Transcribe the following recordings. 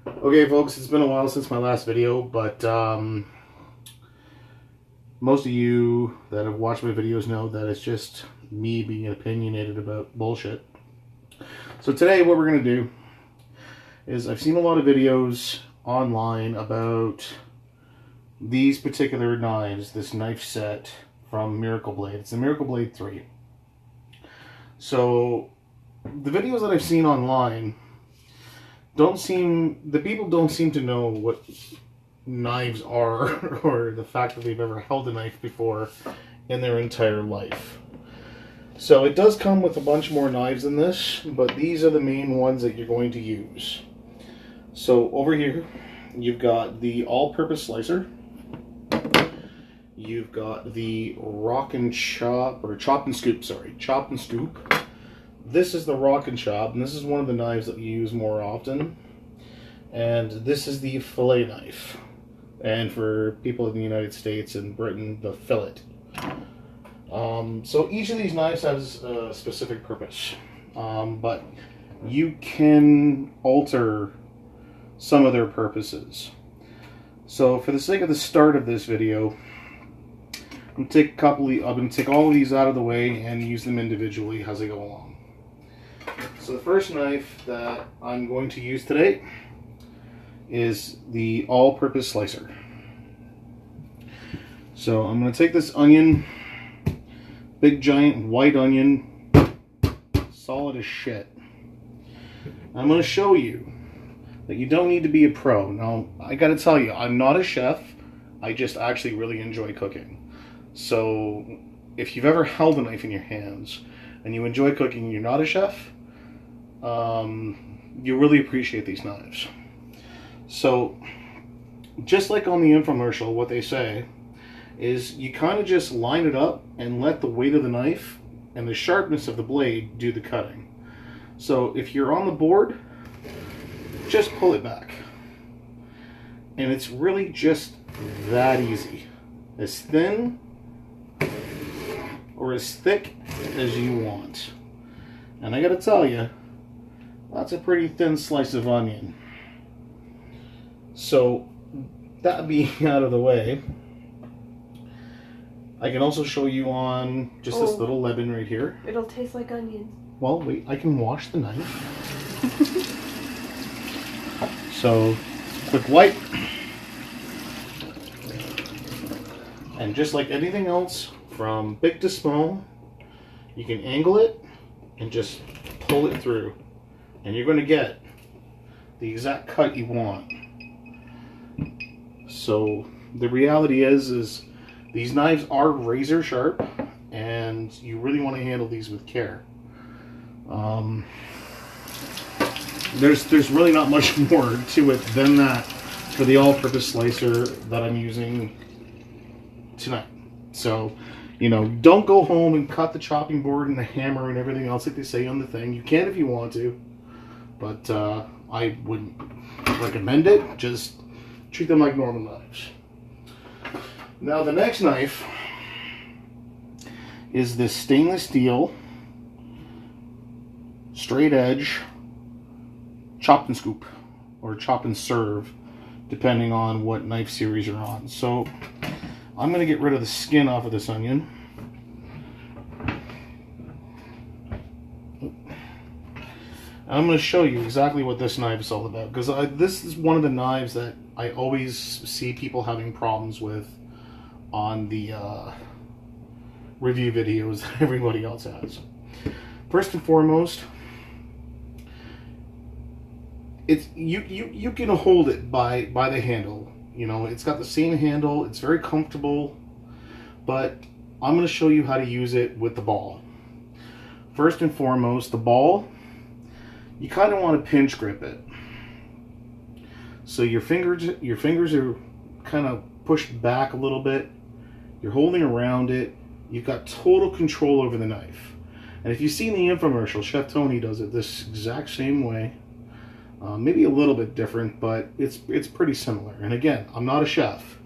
Okay, folks, it's been a while since my last video, but most of you that have watched my videos know that it's just me being opinionated about bullshit. So today what we're going to do is I've seen a lot of videos online about these particular knives, this knife set from Miracle Blade. It's the Miracle Blade 3. So the videos that I've seen online the people don't seem to know what knives are or the fact that they've ever held a knife before in their entire life. So it does come with a bunch more knives than this, but these are the main ones that you're going to use. So over here you've got the all-purpose slicer. You've got the Rock and Chop, or Chop and Scoop, sorry, Chop and Scoop. This is the Rock and Chop, and this is one of the knives that you use more often. And this is the fillet knife. And for people in the United States and Britain, the fillet. So each of these knives has a specific purpose. But you can alter some of their purposes. So for the sake of the start of this video, I'm going to take all of these out of the way and use them individually as I go along. So the first knife that I'm going to use today is the all-purpose slicer. So I'm going to take this onion, big giant white onion, solid as shit. I'm going to show you that you don't need to be a pro. Now, I got to tell you, I'm not a chef. I just actually really enjoy cooking. So if you've ever held a knife in your hands and you enjoy cooking and you're not a chef, you really appreciate these knives. So just like on the infomercial, what they say is you kind of just line it up and let the weight of the knife and the sharpness of the blade do the cutting. So if you're on the board, just pull it back. And it's really just that easy. As thin or as thick as you want. And I gotta tell you, that's a pretty thin slice of onion. So that being out of the way, I can also show you on just this little leaven right here. It'll taste like onions. Well, wait, I can wash the knife. So, quick wipe. And just like anything else, from big to small, you can angle it and just pull it through. And you're going to get the exact cut you want. So the reality is these knives are razor sharp, and you really want to handle these with care. There's really not much more to it than that for the all-purpose slicer that I'm using tonight. So, you know, don't go home and cut the chopping board and the hammer and everything else like they say on the thing. You can if you want to, but I wouldn't recommend it. Just treat them like normal knives. Now the next knife is this stainless steel straight edge chop and scoop, or chop and serve, depending on what knife series you're on. So I'm going to get rid of the skin off of this onion. I'm going to show you exactly what this knife is all about, because this is one of the knives that I always see people having problems with on the review videos that everybody else has. First and foremost, it's you can hold it by the handle. You know, it's got the same handle. It's very comfortable, but I'm going to show you how to use it with the ball. First and foremost, the ball, you kind of want to pinch grip it. So your fingers are kind of pushed back a little bit. You're holding around it. You've got total control over the knife. And if you've seen the infomercial, Chef Tony does it this exact same way. Maybe a little bit different, but it's pretty similar. And again, I'm not a chef,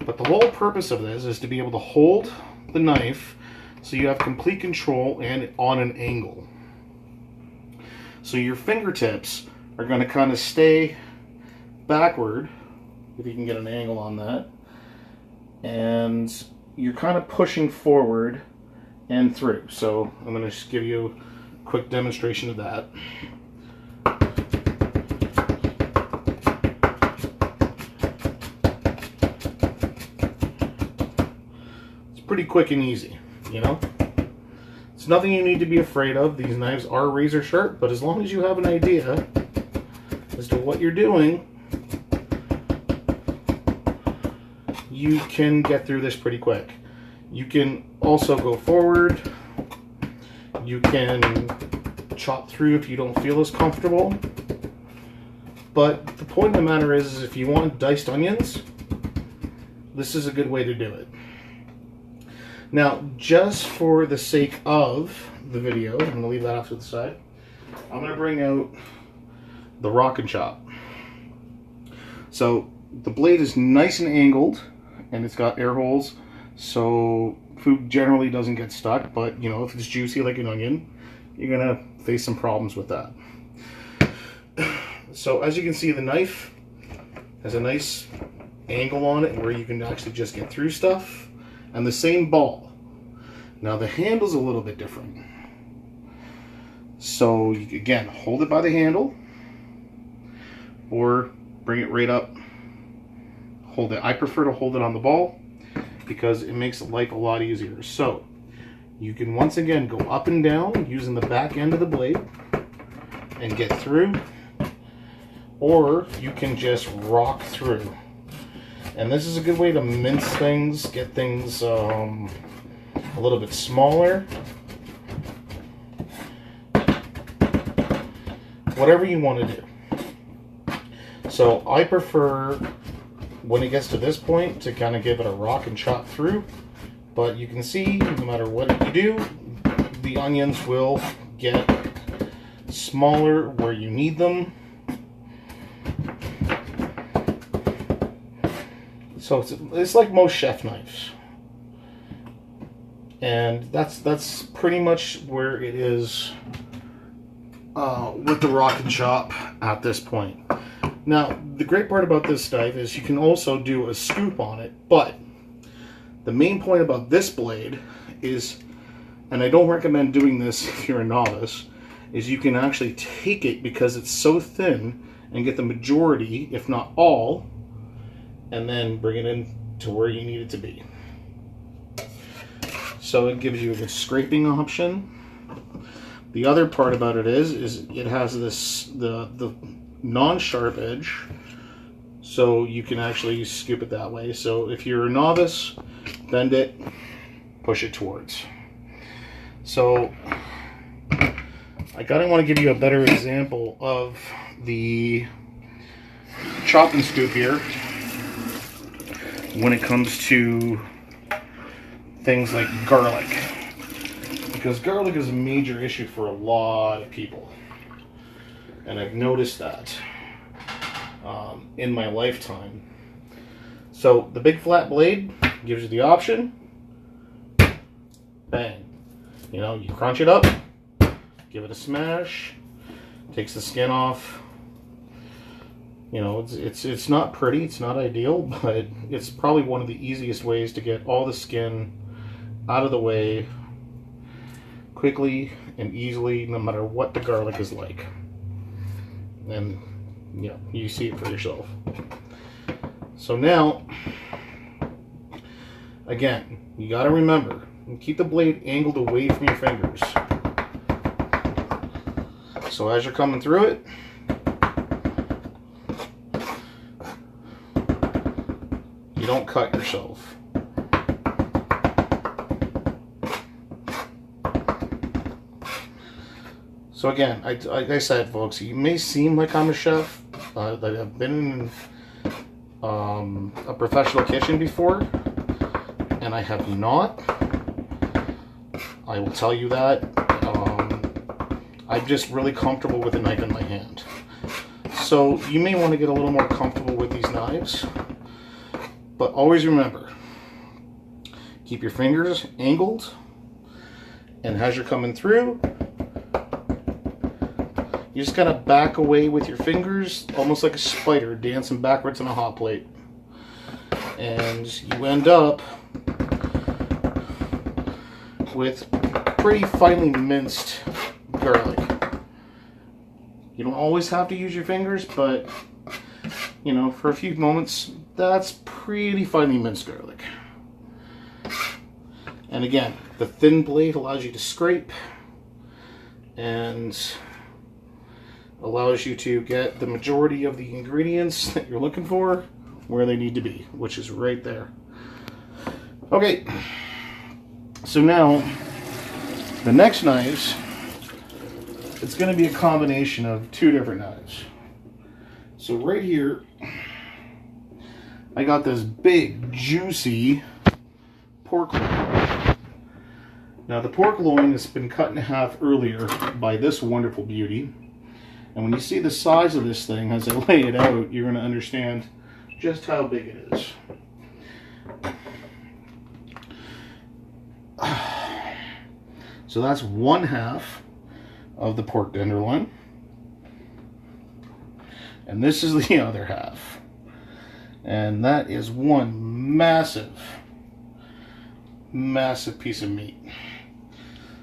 but the whole purpose of this is to be able to hold the knife so you have complete control and on an angle. So your fingertips are going to kind of stay backward, if you can get an angle on that, and you're kind of pushing forward and through. So I'm going to just give you a quick demonstration of that. It's pretty quick and easy, you know? It's nothing you need to be afraid of. These knives are razor sharp, but as long as you have an idea as to what you're doing, you can get through this pretty quick. You can also go forward. You can chop through if you don't feel as comfortable. But the point of the matter is if you want diced onions, this is a good way to do it. Now, just for the sake of the video, I'm going to leave that off to the side. I'm going to bring out the Rock and Chop. So the blade is nice and angled, and it's got air holes, so food generally doesn't get stuck. But you know, if it's juicy like an onion, you're going to face some problems with that. So as you can see, the knife has a nice angle on it where you can actually just get through stuff. And the same ball. Now the handle's a little bit different. So you, again, hold it by the handle or bring it right up. Hold it. I prefer to hold it on the ball because it makes life a lot easier. So you can once again go up and down using the back end of the blade and get through, or you can just rock through. And this is a good way to mince things, get things a little bit smaller. Whatever you want to do. So I prefer, when it gets to this point, to kind of give it a rock and chop through. But you can see, no matter what you do, the onions will get smaller where you need them. So it's like most chef knives, and that's pretty much where it is with the Rock and Chop at this point. Now, the great part about this knife is you can also do a scoop on it, but the main point about this blade is, and I don't recommend doing this if you're a novice, is you can actually take it because it's so thin and get the majority, if not all, and then bring it in to where you need it to be. So it gives you a good scraping option. The other part about it is it has this the non-sharp edge, so you can actually scoop it that way. So if you're a novice, bend it, push it towards. So I kind of want to give you a better example of the chop and scoop here when it comes to things like garlic, because garlic is a major issue for a lot of people, and I've noticed that in my lifetime. So the big flat blade gives you the option, bang, you know, you crunch it up, give it a smash, takes the skin off. You know, it's not pretty, it's not ideal, but it's probably one of the easiest ways to get all the skin out of the way quickly and easily, no matter what the garlic is like. And, you know, you see it for yourself. So now, again, you got to remember, keep the blade angled away from your fingers. So as you're coming through it, you don't cut yourself. So again, like I said, folks, you may seem like I'm a chef. That I've been in a professional kitchen before, and I have not. I will tell you that. I'm just really comfortable with a knife in my hand. So you may want to get a little more comfortable with these knives. But always remember, keep your fingers angled, and as you're coming through, You just gotta back away with your fingers, almost like a spider dancing backwards on a hot plate. And you end up with pretty finely minced garlic. You don't always have to use your fingers, but you know, for a few moments, that's pretty finely minced garlic. And again, the thin blade allows you to scrape and allows you to get the majority of the ingredients that you're looking for where they need to be, which is right there. Okay, so now the next knives, it's going to be a combination of two different knives. So right here, I got this big, juicy pork loin. Now the pork loin has been cut in half earlier by this wonderful beauty. And when you see the size of this thing as I lay it out, you're going to understand just how big it is. So that's 1/2 of the pork tenderloin. And this is the other half. And that is one massive piece of meat.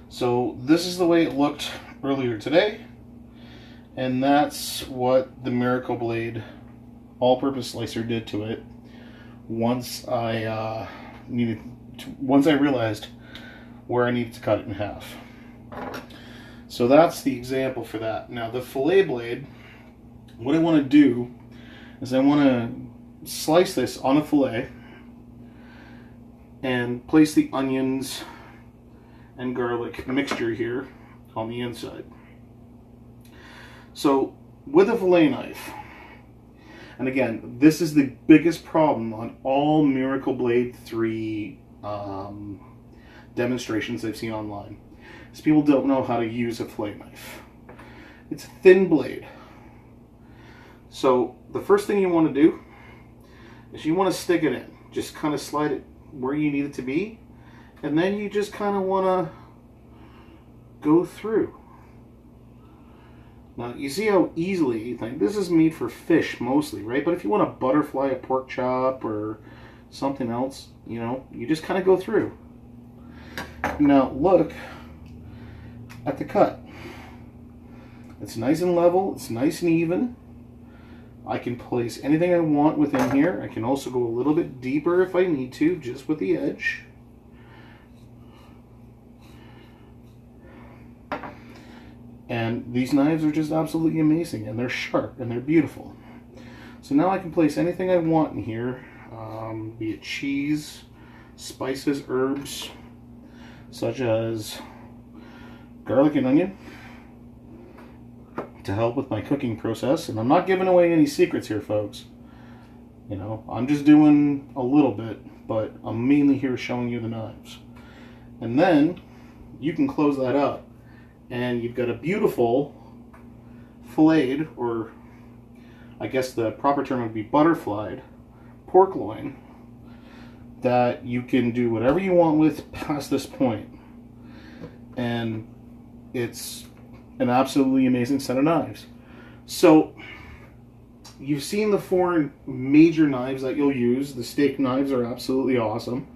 So this is the way it looked earlier today. And that's what the Miracle Blade all-purpose slicer did to it once I realized where I needed to cut it in half. So that's the example for that. Now the fillet blade, what I want to do is I want to slice this on a fillet and place the onions and garlic mixture here on the inside. So with a fillet knife, and again, this is the biggest problem on all Miracle Blade 3 demonstrations I've seen online, is people don't know how to use a fillet knife. It's a thin blade. So the first thing you want to do is you want to stick it in. Just kind of slide it where you need it to be, and then you just kind of want to go through. Now you see how easily, like, this is meat for fish mostly, right? But if you want to butterfly a pork chop or something else, you know, you just kind of go through. Now look at the cut. It's nice and level, it's nice and even. I can place anything I want within here. I can also go a little bit deeper if I need to, just with the edge. And these knives are just absolutely amazing, and they're sharp and they're beautiful. So now I can place anything I want in here, be it cheese, spices, herbs, such as garlic and onion, to help with my cooking process. And I'm not giving away any secrets here, folks. You know, I'm just doing a little bit, but I'm mainly here showing you the knives. And then you can close that up, and you've got a beautiful filleted, or I guess the proper term would be butterflied, pork loin that you can do whatever you want with past this point. And it's an absolutely amazing set of knives. So you've seen the 4 major knives that you'll use. The steak knives are absolutely awesome.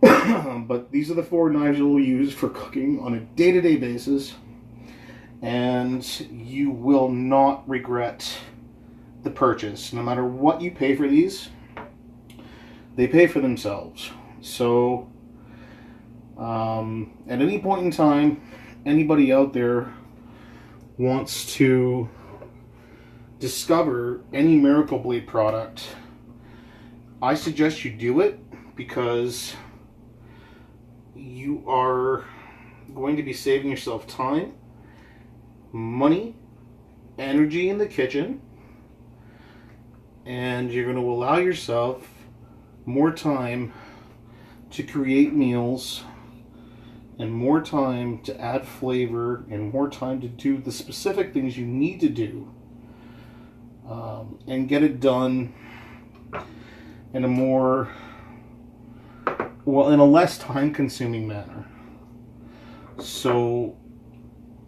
But these are the 4 knives you'll use for cooking on a day-to-day basis, and you will not regret the purchase. No matter what you pay for these, they pay for themselves. So at any point in time, anybody out there wants to discover any Miracle Blade product, I suggest you do it, because you are going to be saving yourself time, money, energy in the kitchen, and you're going to allow yourself more time to create meals, and more time to add flavor, and more time to do the specific things you need to do, and get it done in a more, well, in a less time-consuming manner. So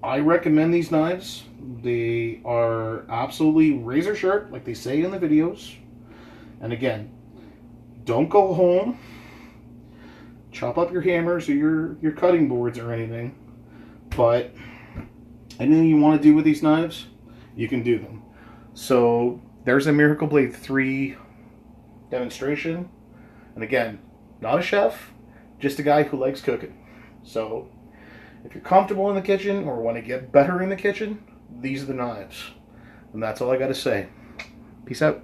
I recommend these knives. They are absolutely razor sharp, like they say in the videos. And again, don't go home, chop up your hammers or your cutting boards or anything. But anything you want to do with these knives, you can do them. So there's a Miracle Blade 3 demonstration. And again, not a chef, just a guy who likes cooking. So if you're comfortable in the kitchen or want to get better in the kitchen, these are the knives. And that's all I got to say. Peace out.